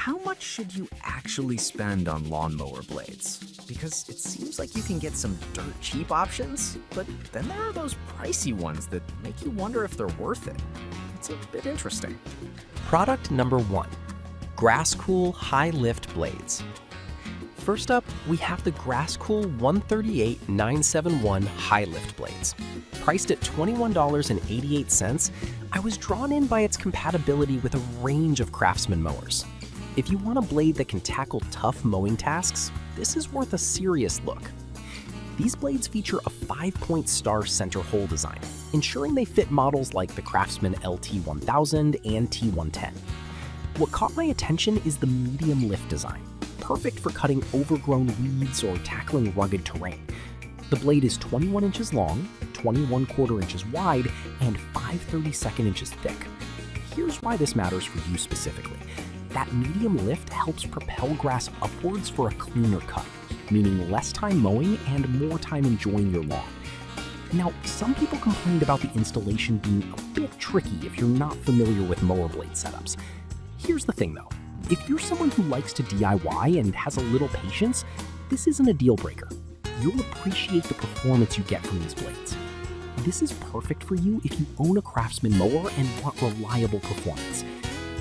how much should you actually spend on lawnmower blades? Because it seems like you can get some dirt cheap options, but then there are those pricey ones that make you wonder if they're worth it. It's a bit interesting. Product number 1, Grasscool High Lift Blades. First up, we have the Grasscool 138-971 High Lift Blades. Priced at $21.88, I was drawn in by its compatibility with a range of Craftsman mowers. If you want a blade that can tackle tough mowing tasks, this is worth a serious look. These blades feature a 5-point star center hole design, ensuring they fit models like the Craftsman LT1000 and T110. What caught my attention is the medium lift design, perfect for cutting overgrown weeds or tackling rugged terrain. The blade is 21 inches long, 21/4 inches wide, and 5/32 inches thick. Here's why this matters for you specifically. That medium lift helps propel grass upwards for a cleaner cut, meaning less time mowing and more time enjoying your lawn. Now, some people complained about the installation being a bit tricky if you're not familiar with mower blade setups. Here's the thing though, if you're someone who likes to DIY and has a little patience, this isn't a deal breaker. You'll appreciate the performance you get from these blades. This is perfect for you if you own a Craftsman mower and want reliable performance.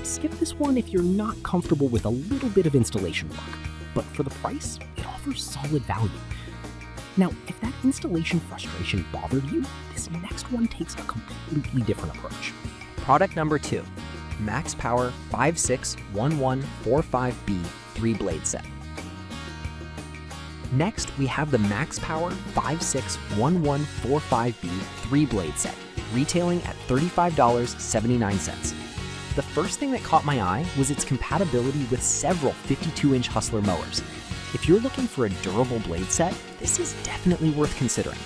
Skip this one if you're not comfortable with a little bit of installation work, but for the price, it offers solid value. Now, if that installation frustration bothered you, this next one takes a completely different approach. Product number 2, Max Power 561145B 3-blade set. Next, we have the Max Power 561145B 3-blade set, retailing at $35.79. The first thing that caught my eye was its compatibility with several 52-inch Hustler mowers. If you're looking for a durable blade set, this is definitely worth considering.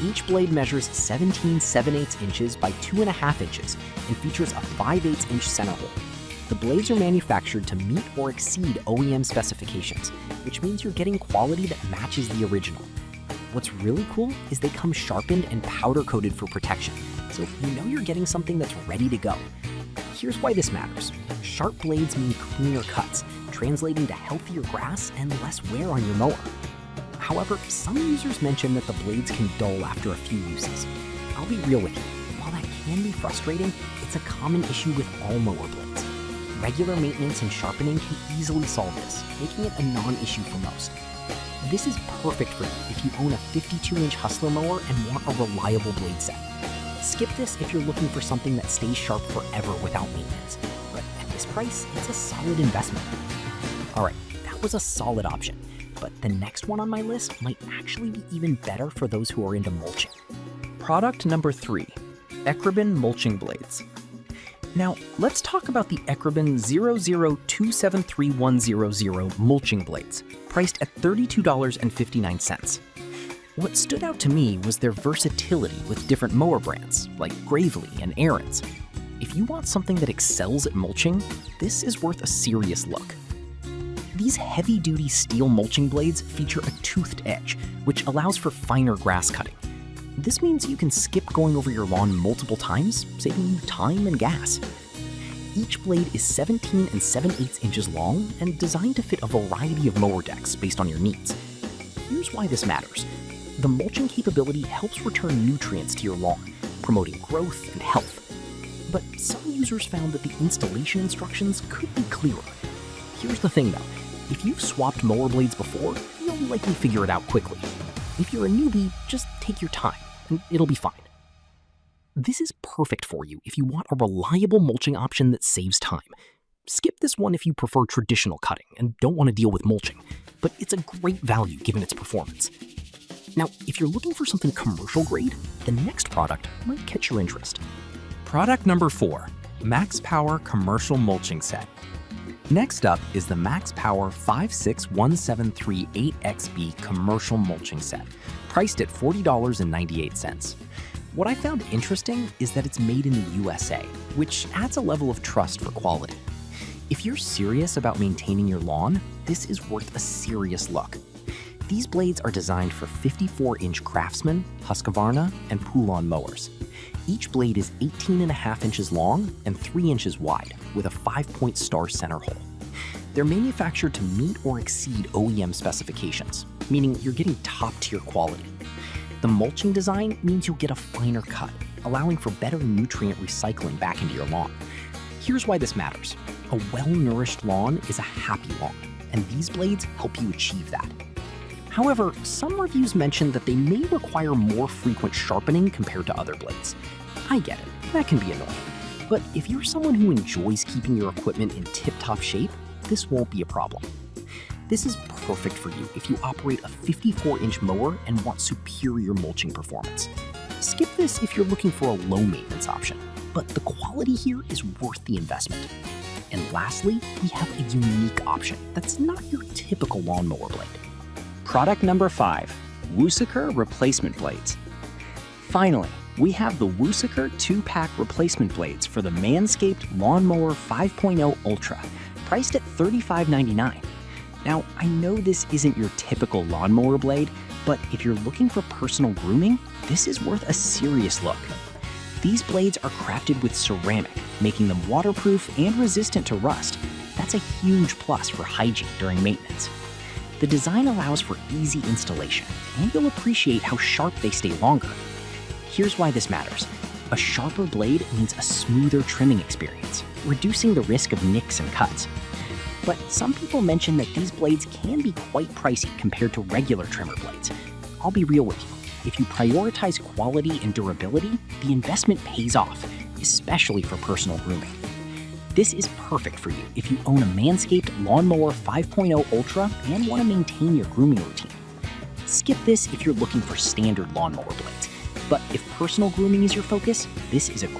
Each blade measures 17 7/8 inches by 2.5 inches and features a 5/8 inch center hole. The blades are manufactured to meet or exceed OEM specifications, which means you're getting quality that matches the original. What's really cool is they come sharpened and powder coated for protection, so you know you're getting something that's ready to go. Here's why this matters. Sharp blades mean cleaner cuts, translating to healthier grass and less wear on your mower. However, some users mention that the blades can dull after a few uses. I'll be real with you, while that can be frustrating, it's a common issue with all mower blades. Regular maintenance and sharpening can easily solve this, making it a non-issue for most. This is perfect for you if you own a 52-inch Hustler mower and want a reliable blade set. Skip this if you're looking for something that stays sharp forever without maintenance, but at this price, it's a solid investment. Alright, that was a solid option, but the next one on my list might actually be even better for those who are into mulching. Product number 3, Ekribin Mulching Blades. Now, let's talk about the Ekribin 002731000 mulching blades, priced at $32.59. What stood out to me was their versatility with different mower brands, like Gravely and Aaron's. If you want something that excels at mulching, this is worth a serious look. These heavy-duty steel mulching blades feature a toothed edge, which allows for finer grass cutting. This means you can skip going over your lawn multiple times, saving you time and gas. Each blade is 17 7/8 inches long and designed to fit a variety of mower decks based on your needs. Here's why this matters. The mulching capability helps return nutrients to your lawn, promoting growth and health. But some users found that the installation instructions could be clearer. Here's the thing though, if you've swapped mower blades before, you'll likely figure it out quickly. If you're a newbie, just take your time, and it'll be fine. This is perfect for you if you want a reliable mulching option that saves time. Skip this one if you prefer traditional cutting and don't want to deal with mulching, but it's a great value given its performance. Now, if you're looking for something commercial grade, the next product might catch your interest. Product number 4, Max Power Commercial Mulching Set. Next up is the Max Power 56173-8XB Commercial Mulching Set, priced at $40.98. What I found interesting is that it's made in the USA, which adds a level of trust for quality. If you're serious about maintaining your lawn, this is worth a serious look. These blades are designed for 54-inch Craftsman, Husqvarna, and Poulan mowers. Each blade is 18.5 inches long and 3 inches wide, with a 5-point star center hole. They're manufactured to meet or exceed OEM specifications, meaning you're getting top-tier quality. The mulching design means you'll get a finer cut, allowing for better nutrient recycling back into your lawn. Here's why this matters. A well-nourished lawn is a happy lawn, and these blades help you achieve that. However, some reviews mention that they may require more frequent sharpening compared to other blades. I get it, that can be annoying. But if you're someone who enjoys keeping your equipment in tip-top shape, this won't be a problem. This is perfect for you if you operate a 54-inch mower and want superior mulching performance. Skip this if you're looking for a low-maintenance option, but the quality here is worth the investment. And lastly, we have a unique option that's not your typical lawnmower blade. Product number 5, Woosaker Replacement Blades. Finally, we have the Woosaker 2-pack replacement blades for the Manscaped Lawnmower 5.0 Ultra, priced at $35.99. Now, I know this isn't your typical lawnmower blade, but if you're looking for personal grooming, this is worth a serious look. These blades are crafted with ceramic, making them waterproof and resistant to rust. That's a huge plus for hygiene during maintenance. The design allows for easy installation, and you'll appreciate how sharp they stay longer. Here's why this matters. A sharper blade means a smoother trimming experience, reducing the risk of nicks and cuts. But some people mention that these blades can be quite pricey compared to regular trimmer blades. I'll be real with you. If you prioritize quality and durability, the investment pays off, especially for personal grooming. This is perfect for you if you own a Manscaped Lawnmower 5.0 Ultra and want to maintain your grooming routine. Skip this if you're looking for standard lawnmower blades. But if personal grooming is your focus, this is a